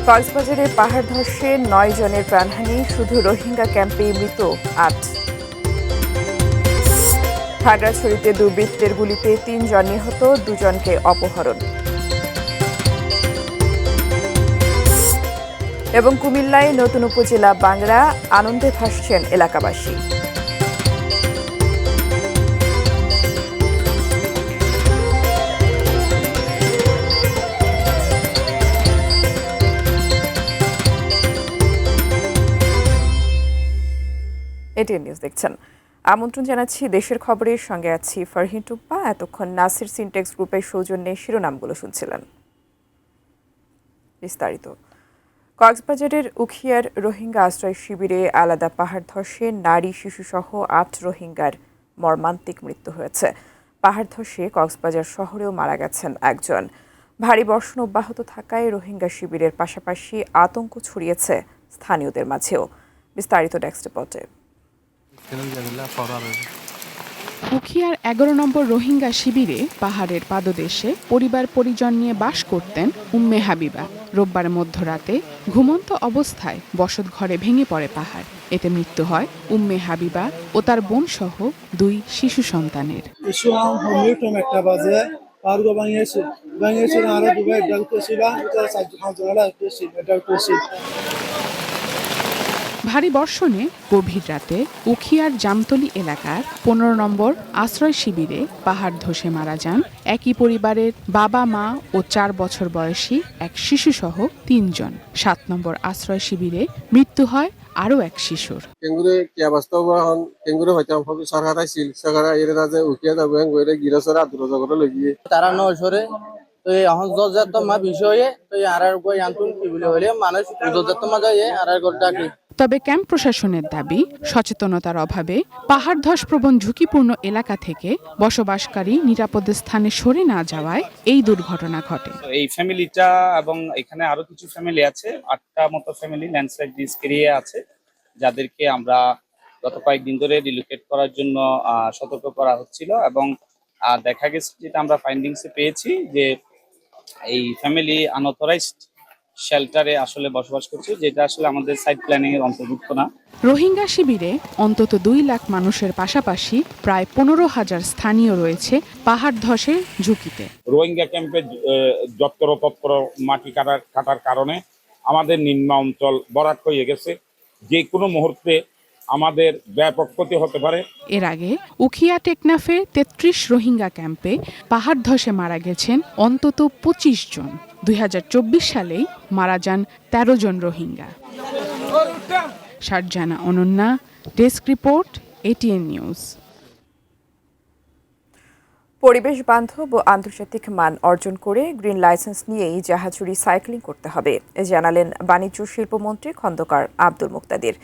কক্সবাজারে পাহাড় ধসে ৯ জনের প্রাণহানি, শুধু রোহিঙ্গা ক্যাম্পেই মৃত ৮। খাগড়াছড়িতে দুর্বৃত্তের গুলিতে ৩ জন নিহত, ২ জনকে অপহরণ। এবং কুমিল্লায় নতুন উপজেলা বাংরা, আনন্দে ভাসছেন এলাকাবাসী। এটিএন নিউজ দেখছেন। আমন্ত্রণ জানাচ্ছি দেশের খবরের সঙ্গে আছি ফারহিন টুপ্পা। এতক্ষণ নাসির সিনটেক্স গ্রুপের সৌজন্যে শিরোনামগুলো শুনছিলেন। বিস্তারিত। কক্সবাজারের উখিয়ার রোহিঙ্গা আশ্রয় শিবিরে আলাদা পাহাড় ধসে নারী শিশুসহ ৮ রোহিঙ্গার মর্মান্তিক মৃত্যু হয়েছে। পাহাড় ধসে কক্সবাজার শহরেও মারা গেছেন একজন। ভারী বর্ষণ অব্যাহত থাকায় রোহিঙ্গা শিবিরের পাশাপাশি আতঙ্ক ছড়িয়েছে স্থানীয়দের মাঝেও। বিস্তারিত ডেস্ক রিপোর্টে। উখিয়ার ১১ নম্বর রোহিঙ্গা শিবিরে পাহাড়ের পাদদেশে পরিবার পরিজন নিয়ে বাস করতেন উম্মে হাবিবা। রোববার মধ্যরাতে ঘুমন্ত অবস্থায় বসত ঘরে ভেঙে পড়ে পাহাড়। এতে মৃত্যু হয় উম্মে হাবিবা ও তার বোন সহ ২ শিশু সন্তানের। ভারী বর্ষণে গভীর রাতে উখিয়ার জামতলী এলাকার ১৫ নম্বর আশ্রয় শিবিরে পাহাড় ধসে মারা যান একই পরিবারের বাবা, মা ও ৪ বছর বয়সী এক শিশুসহ ৩ জন। ৭ নম্বর আশ্রয় শিবিরে মৃত্যু হয় আরও এক শিশুর। তারা নসরে এখন জজাত্মা বিষয়ে মানুষ জজাত্মা যায় আর ডাকি। তবে ক্যাম্প প্রশাসনের দাবি, সচেতনতার অভাবে পাহাড় ধসপ্রবণ ঝুঁকিপূর্ণ এলাকা থেকে বসবাসকারী নিরাপদ স্থানে সরে না যাওয়ায় এই দুর্ঘটনা ঘটে। এই ফ্যামিলিটা এবং এখানে আরো কিছু ফ্যামিলি আছে, ৮টা মতো ফ্যামিলি ল্যান্ডস্লাইড রিস্ক এরিয়া আছে, যাদেরকে আমরা গত কয়েকদিন ধরে রিলোকেট করার জন্য সতর্ক করা হচ্ছিল। এবং দেখা গেছে যেটা আমরা ফাইন্ডিংসে পেয়েছি যে এই ফ্যামিলি আনঅথরাইজড শেল্টারে আসলে বসবাস করছে, যেটা আসলে আমাদের সাইড প্ল্যানিং এর অন্তর্ভুক্ত না। রোহিঙ্গা শিবিরে অন্তত ২ লাখ মানুষের পাশাপাশি প্রায় ১৫,০০০ স্থানীয় রয়েছে পাহাড় ধসের ঝুঁকিতে। রোহিঙ্গা ক্যাম্পে যত্র মাটি কাটার কারণে আমাদের নিম্ন অঞ্চল বরাট হয়ে গেছে। যে কোনো মুহূর্তে আমাদের ব্যাপক ক্ষতি হতে পারে। এর আগে উখিয়া টেকনাফে ৩৩ রোহিঙ্গা ক্যাম্পে পাহাড় ধসে মারা গেছেন অন্তত ২৫ জন। ২০২৪ সালেই মারা যান ১৩ জন Rohingya. Sharjana Ananya, desk report, ATN News. পরিবেশ বান্ধব ও আন্তর্জাতিক মান অর্জন করে গ্রিন লাইসেন্স নিয়েই জাহাজুড়ি সাইক্লিং করতে হবে, জানালেন বাণিজ্য শিল্পমন্ত্রী খন্দকার আব্দুল মুক্তাদির।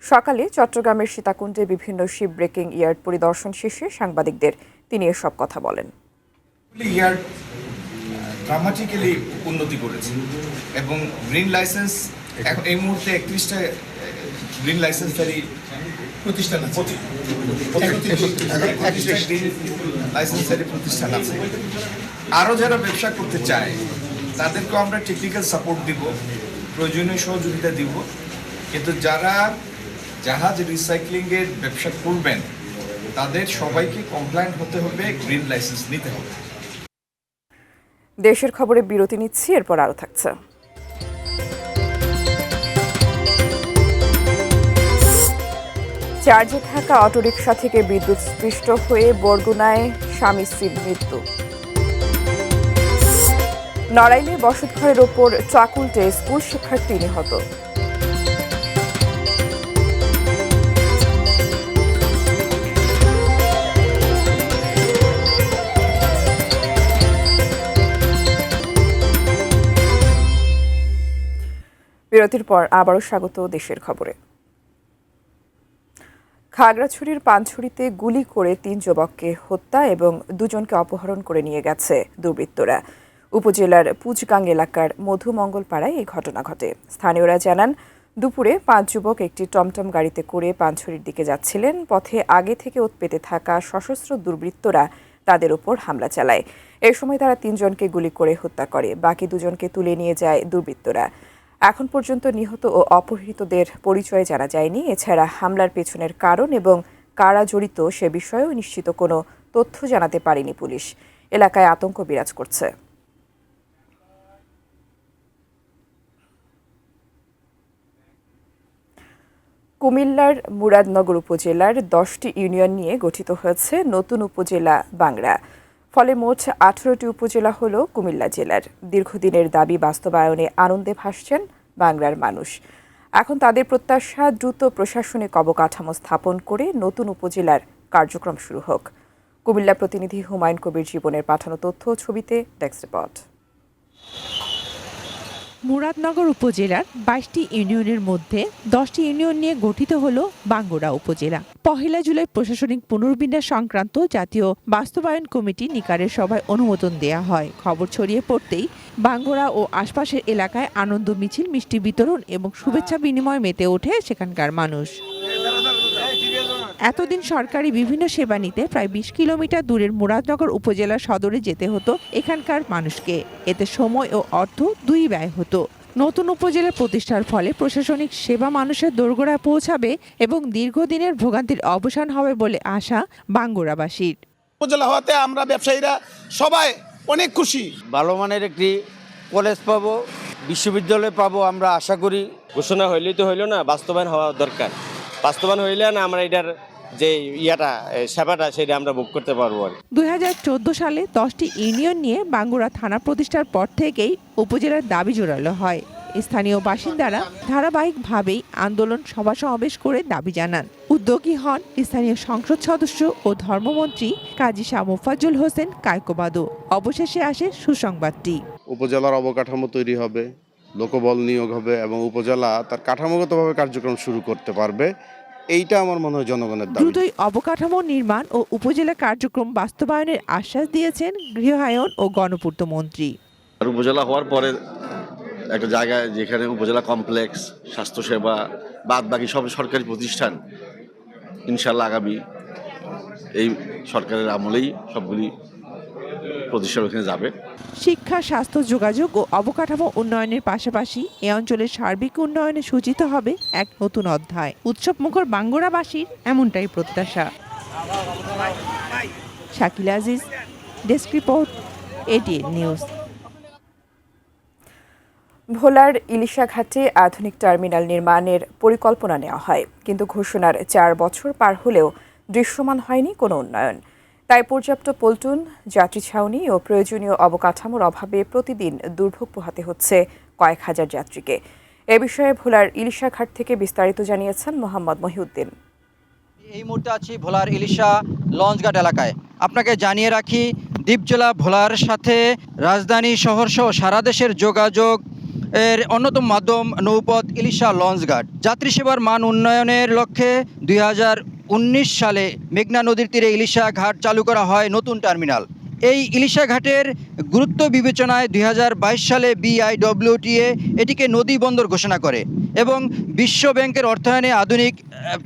সকালে চট্টগ্রামের সীতাকুণ্ডে বিভিন্ন শিপ ব্রেকিং ইয়ার্ড পরিদর্শন শেষে সাংবাদিকদের তিনি এসব কথা বলেন। ইয়ার্ড ড্রামাটিক্যালি উন্নতি করেছে এবং গ্রিন লাইসেন্স এখন এই মুহূর্তে ৩১টা গ্রিন লাইসেন্সধারী প্রতিষ্ঠান আছে, লাইসেন্সধারী প্রতিষ্ঠান আছে। আরও যারা ব্যবসা করতে চায় তাদেরকেও আমরা টেকনিক্যাল সাপোর্ট দিব, প্রয়োজনীয় সহযোগিতা দিব। কিন্তু যারা জাহাজ রিসাইক্লিংয়ের ব্যবসা করবেন তাদের সবাইকে কমপ্লায়েন্ট হতে হবে, গ্রিন লাইসেন্স নিতে হবে। দেশের খবরে বিরতি নিচ্ছি, এরপর আরও থাকছে। চার্জে থাকা অটোরিকশা থেকে বিদ্যুৎ স্পৃষ্ট হয়ে বরগুনায় স্বামী স্ত্রীর মৃত্যু। নড়াইলে বসতঘরের ওপর ট্রাক উল্টে স্কুল শিক্ষার্থী নিহত। বিরতির পর আবারও স্বাগত দেশের খবরে। খাগড়াছড়ির পানছড়িতে গুলি করে ৩ যুবককে হত্যা এবং ২ জনকে অপহরণ করে নিয়ে গেছে দুর্বৃত্তরা। উপজেলার পুজগাং এলাকার মধুমঙ্গলপাড়ায় এই ঘটনা ঘটে। স্থানীয়রা জানান, দুপুরে ৫ যুবক একটি টমটম গাড়িতে করে পানছড়ির দিকে যাচ্ছিলেন। পথে আগে থেকে উৎপেতে থাকা সশস্ত্র দুর্বৃত্তরা তাদের উপর হামলা চালায়। এ সময় তারা ৩ জনকে গুলি করে হত্যা করে, বাকি ২ জনকে তুলে নিয়ে যায় দুর্বৃত্তরা। এখন পর্যন্ত নিহত ও অপহৃতদের পরিচয় জানা যায়নি। এছাড়া হামলার পেছনের কারণ এবং কারা জড়িত সে বিষয়েও নিশ্চিত কোনো তথ্য জানাতে পারেনি পুলিশ। এলাকায় আতঙ্ক বিরাজ করছে। কুমিল্লার মুরাদনগর উপজেলার 10টি ইউনিয়ন নিয়ে গঠিত হয়েছে নতুন উপজেলা বাংরা। ফলে মোট 18টি উপজেলা হল কুমিল্লা জেলার। দীর্ঘদিনের দাবি বাস্তবায়নে আনন্দে ভাসছেন বাংলার মানুষ। এখন তাদের প্রত্যাশা দ্রুত প্রশাসনিক অবকাঠামো স্থাপন করে নতুন উপজেলার কার্যক্রম শুরু হোক। কুমিল্লা প্রতিনিধি হুমায়ুন কবির জীবনের পাঠানো তথ্য ছবিতে ডেস্ক রিপোর্ট। মুরাদনগর উপজেলার 22টি ইউনিয়নের মধ্যে 10টি ইউনিয়ন নিয়ে গঠিত হল বাঙ্গুরা উপজেলা। 1 জুলাই প্রশাসনিক পুনর্বিন্যাস সংক্রান্ত জাতীয় বাস্তবায়ন কমিটি নিকারের সভায় অনুমোদন দেয়া হয়। খবর ছড়িয়ে পড়তেই বাঙ্গুরা ও আশপাশের এলাকায় আনন্দ মিছিল, মিষ্টি বিতরণ এবং শুভেচ্ছা বিনিময় মেতে ওঠে সেখানকার মানুষ। এতদিন সরকারি বিভিন্ন সেবা নিতে প্রায় 20 কিলোমিটার দূরের মুরাদনগর উপজেলা সদরে যেতে হতো এখানকার মানুষকে। এতে সময় ও অর্থ দুই ব্যয় হতো। নতুন উপজেলা প্রতিষ্ঠার ফলে প্রশাসনিক সেবা মানুষের দোরগোড়ায় পৌঁছাবে এবং দীর্ঘদিনের ভোগান্তির অবসান হবে বলে আশা বাঙ্গুরাবাসীর। উপজেলা হওয়াতে আমরা ব্যবসায়ীরা সবাই অনেক খুশি। ভালো মানের একটি কলেজ পাবো, বিশ্ববিদ্যালয় পাবো আমরা আশা করি। ঘোষণা হইলেই তো হইল না, বাস্তবায়ন হওয়া দরকার। বাস্তবায়ন হইলে না আমরা এটার যে সেবাটা সেটা আমরা ভোগ করতে পারবো। 2014 সালে 10টি ইউনিয়ন নিয়ে বাঙ্গুরা থানা প্রতিষ্ঠার পর থেকেই উপজেলার দাবি জোরালো হয়। স্থানীয় বাসিন্দারা ধারাবাহিকভাবেই আন্দোলন, সভা সমাবেশ করে দাবি জানান। উদ্যোগী হন স্থানীয় সংসদ সদস্য ও ধর্মমন্ত্রী কাজী শাহ মোফাজ্জল হোসেন কায়কোবাদু। অবশেষে আসে সুসংবাদটি। উপজেলার অবকাঠামো তৈরি হবে, লোকবল নিয়োগ হবে এবং উপজেলা তার কাঠামোগতভাবে কার্যক্রম শুরু করতে পারবে। এইটা আমার মনে হয় জনগণের দাবি। দ্রুতই অবকাঠামো নির্মাণ ও উপজেলা কার্যক্রম বাস্তবায়নের আশ্বাস দিয়েছেন গৃহায়ন ও গণপূর্ত মন্ত্রী। আর উপজেলা হওয়ার পরে একটা জায়গায় যেখানে উপজেলা কমপ্লেক্স, স্বাস্থ্যসেবা, বাদ বাকি সব সরকারি প্রতিষ্ঠান ইনশাল্লাহ আগামী এই সরকারের আমলেই সবগুলি প্রতিষ্ঠান ওখানে যাবে। শিক্ষা, স্বাস্থ্য, যোগাযোগ ও অবকাঠামো উন্নয়নের পাশাপাশি এ অঞ্চলের সার্বিক উন্নয়নে সূচিত হবে এক নতুন অধ্যায়। উৎসবমুখর বাঙ্গুরাবাসীর এমনটাই প্রত্যাশা। Shakil Aziz, desk report, ATN news. ভোলার ইলিশা ঘাটে আধুনিক টার্মিনাল নির্মাণের পরিকল্পনা নেওয়া হয়, কিন্তু ঘোষণার 4 বছর পার হলেও দৃশ্যমান হয়নি কোনো উন্নয়ন। তাই পর্যাপ্ত পল্টন, যাত্রী ছাউনি ও প্রয়োজনীয় অবকাঠামোর অভাবে প্রতিদিন দুর্ভোগ পোহাতে হচ্ছে কয়েক হাজার যাত্রীকে। এ বিষয়ে ভোলার ইলিশা ঘাট থেকে বিস্তারিত জানিয়েছেন মোহাম্মদ মহিউদ্দিন। এই মুহূর্তে আছি ভোলার ইলিশা লঞ্চঘাট এলাকায়। আপনাকে জানিয়ে রাখি, দ্বীপ জেলা ভোলার সাথে রাজধানী শহর সহ সারা দেশের যোগাযোগ এর অন্যতম মাধ্যম নৌপথ ইলিশা লঞ্চঘাট। যাত্রী সেবার মান উন্নয়নের লক্ষ্যে 2019 সালে মেঘনা নদীর তীরে ইলিশা ঘাট চালু করা হয় নতুন টার্মিনাল। এই ইলিশা ঘাটের গুরুত্ব বিবেচনায় 2022 সালে BIWTA এটিকে নদী বন্দর ঘোষণা করে এবং বিশ্ব ব্যাংকের অর্থায়নে আধুনিক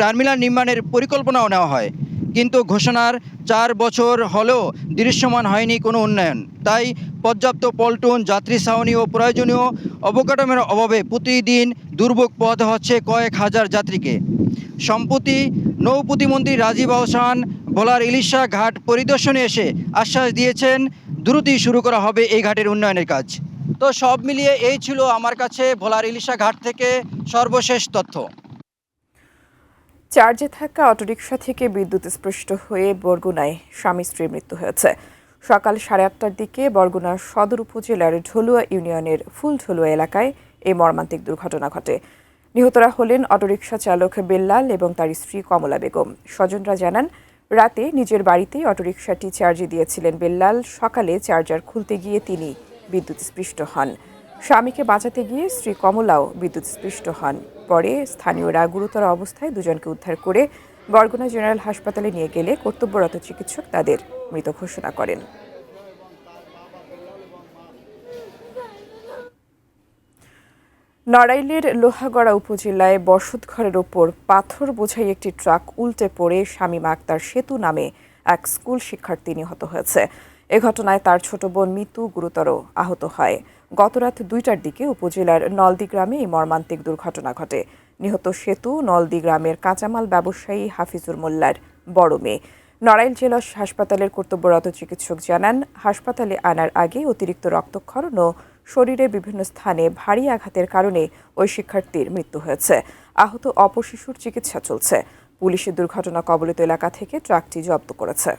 টার্মিনাল নির্মাণের পরিকল্পনাও নেওয়া হয়। কিন্তু ঘোষণার 4 বছর হলেও দৃশ্যমান হয়নি কোনো উন্নয়ন। তাই পর্যাপ্ত পল্টন, যাত্রী ছাউনি ও প্রয়োজনীয় অবকাঠামোর অভাবে প্রতিদিন দুর্ভোগ পোহাতে হচ্ছে কয়েক হাজার যাত্রীকে। সম্প্রতি নৌ প্রতিমন্ত্রী রাজীব আহসান ভোলার ইলিশা ঘাট পরিদর্শনে এসে আশ্বাস দিয়েছেন দ্রুতই শুরু করা হবে এই ঘাটের উন্নয়নের কাজ। তো সব মিলিয়ে এই ছিল আমার কাছে ভোলার ইলিশা ঘাট থেকে সর্বশেষ তথ্য। চার্জে থাকা অটোরিকশা থেকে বিদ্যুৎস্পৃষ্ট হয়ে বরগুনায় স্বামী স্ত্রীর মৃত্যু হয়েছে। সকাল 8:30টার দিকে বরগুনা সদর উপজেলার ঢলুয়া ইউনিয়নের ফুলঢলুয়া এলাকায় এই মর্মান্তিক দুর্ঘটনা ঘটে। নিহতরা হলেন অটোরিকশা চালক বেল্লাল এবং তার স্ত্রী কমলা বেগম। স্বজনরা জানান, রাতে নিজের বাড়িতেই অটোরিকশাটি চার্জে দিয়েছিলেন বেল্লাল। সকালে চার্জার খুলতে গিয়ে তিনি বিদ্যুৎস্পৃষ্ট হন। স্বামীকে বাঁচাতে গিয়ে স্ত্রী কমলাও বিদ্যুৎস্পৃষ্ট হন। পরে স্থানীয়রা গুরুতর অবস্থায় দুজনকে উদ্ধার করে বরগুনা জেনারেল হাসপাতালে নিয়ে গেলে কর্তব্যরত চিকিৎসক তাদের মৃত ঘোষণা করেন। নড়াইলের লোহাগড়া উপজেলায় বসতঘরের ওপর পাথর বোঝাই একটি ট্রাক উল্টে পড়ে শামীমা আক্তার সেতু নামে এক স্কুল শিক্ষার্থী নিহত হয়েছে। এ ঘটনায় তার ছোট বোন মিতু গুরুতর আহত হয়। গতরাত 2টার দিকে উপজেলার নলদি গ্রামে এই মর্মান্তিক দুর্ঘটনা ঘটে। নিহত সেতু নলদি গ্রামের কাঁচামাল ব্যবসায়ী হাফিজুর মোল্লার বড় মেয়ে। নড়াইল জেলা হাসপাতালের কর্তব্যরত চিকিৎসক জানান, হাসপাতালে আনার আগে অতিরিক্ত রক্তক্ষরণ ও শরীরের বিভিন্ন স্থানে ভারী আঘাতের কারণে ওই শিক্ষার্থীর মৃত্যু হয়েছে। আহত অপর শিশুর চিকিৎসা চলছে। পুলিশের দুর্ঘটনা কবলিত এলাকা থেকে ট্রাকটি জব্দ করেছে।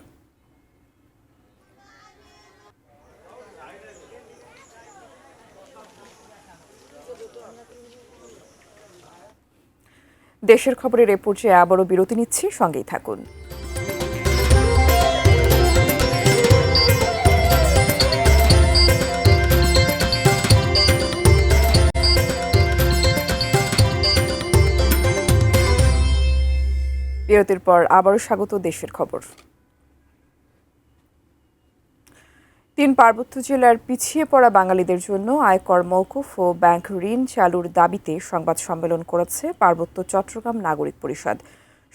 দেশের খবরের এ পর্যায়ে আবারও বিরতি নিচ্ছি, সঙ্গেই থাকুন। বিরতির পর আবারও স্বাগত দেশের খবর। 3 পার্বত্য জেলার পিছিয়ে পড়া বাঙালিদের জন্য আয়কর মওকুফ ও ব্যাংক ঋণ চালুর দাবিতে সংবাদ সম্মেলন করেছে পার্বত্য চট্টগ্রাম নাগরিক পরিষদ।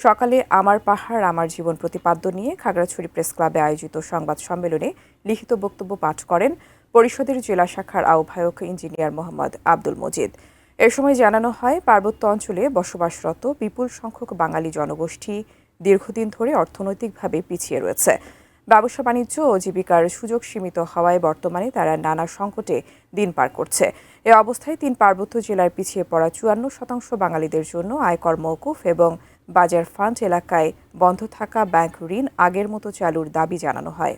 সকালে আমার পাহাড় আমার জীবন প্রতিপাদ্য নিয়ে খাগড়াছড়ি প্রেস ক্লাবে আয়োজিত সংবাদ সম্মেলনে লিখিত বক্তব্য পাঠ করেন পরিষদের জেলা শাখার আহ্বায়ক ইঞ্জিনিয়ার মোহাম্মদ আব্দুল মজিদ। এ সময় জানানো হয়, পার্বত্য অঞ্চলে বসবাসরত বিপুল সংখ্যক বাঙালি জনগোষ্ঠী দীর্ঘদিন ধরে অর্থনৈতিকভাবে পিছিয়ে রয়েছে। ব্যবসা বাণিজ্য ও জীবিকার সুযোগ সীমিত হওয়ায় বর্তমানে তারা নানা সংকটে দিন পার করছে। এ অবস্থায় 3 পার্বত্য জেলার পিছিয়ে পড়া 54% বাঙালিদের জন্য আয়কর মওকুফ এবং বাজার ফান্ড এলাকায় বন্ধ থাকা ব্যাংক ঋণ আগের মতো চালুর দাবি জানানো হয়।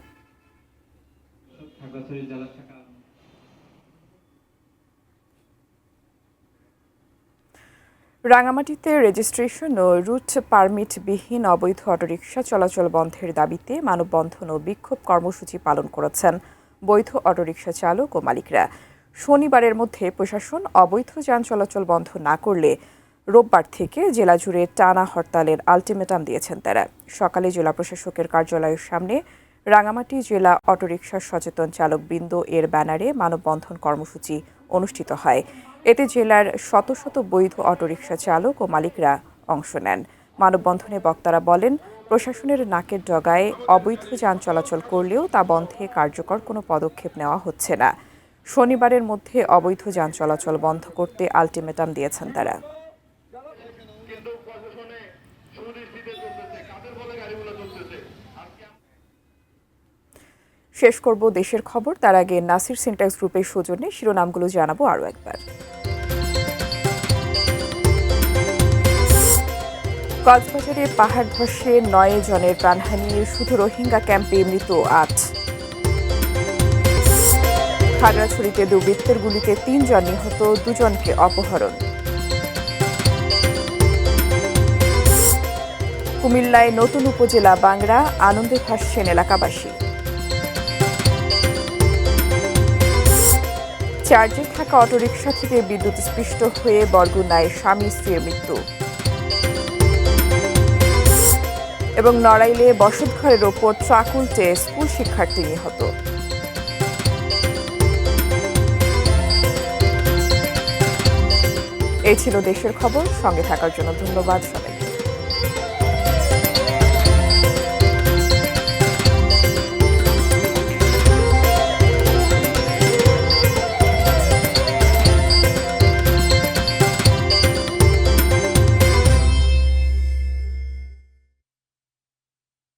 রাঙামাটিতে রেজিস্ট্রেশন ও রুট পারমিটবিহীন অবৈধ অটোরিকশা চলাচল বন্ধের দাবিতে মানববন্ধন ও বিক্ষোভ কর্মসূচি পালন করেছেন বৈধ অটোরিকশা চালক ও মালিকরা। শনিবারের মধ্যে প্রশাসন অবৈধ যান চলাচল বন্ধ না করলে রোববার থেকে জেলা জুড়ে টানা হরতালের আলটিমেটাম দিয়েছেন তারা। সকালে জেলা প্রশাসকের কার্যালয়ের সামনে রাঙামাটি জেলা অটোরিকশা সচেতন চালক বৃন্দ এর ব্যানারে মানববন্ধন কর্মসূচি অনুষ্ঠিত হয়। এতে জেলার শত শত বৈধ অটোরিকশা চালক ও মালিকরা অংশ নেন। মানববন্ধনে বক্তারা বলেন, প্রশাসনের নাকের ডগায় অবৈধ যান চলাচল করলেও তা বন্ধে কার্যকর কোনো পদক্ষেপ নেওয়া হচ্ছে না। শনিবারের মধ্যে অবৈধ যান চলাচল বন্ধ করতে আলটিমেটাম দিয়েছেন তারা। শেষ করব দেশের খবর, তার আগে নাসির সিনট্যাক্স গ্রুপের সৌজন্যে শিরোনামগুলো জানাবো আরও একবার। কক্সবাজারে পাহাড় ধসে 9 জনের প্রাণহানি, শুধু রোহিঙ্গা ক্যাম্পে মৃত 8। খাগড়াছড়িতে দুর্বৃত্তের গুলিতে 3 জন নিহত, 2 জনকে অপহরণ। কুমিল্লায় নতুন উপজেলা বাংরা, আনন্দে ভাসছেন এলাকাবাসী। চার্জে থাকা অটোরিকশা থেকে বিদ্যুৎস্পৃষ্ট হয়ে বরগুনায় স্বামী স্ত্রীর মৃত্যু। এবং নড়াইলে বসতঘরের ওপর ট্রাক উল্টে স্কুল শিক্ষার্থী নিহত। এই ছিল দেশের খবর। সঙ্গে থাকার জন্য ধন্যবাদ সবাই।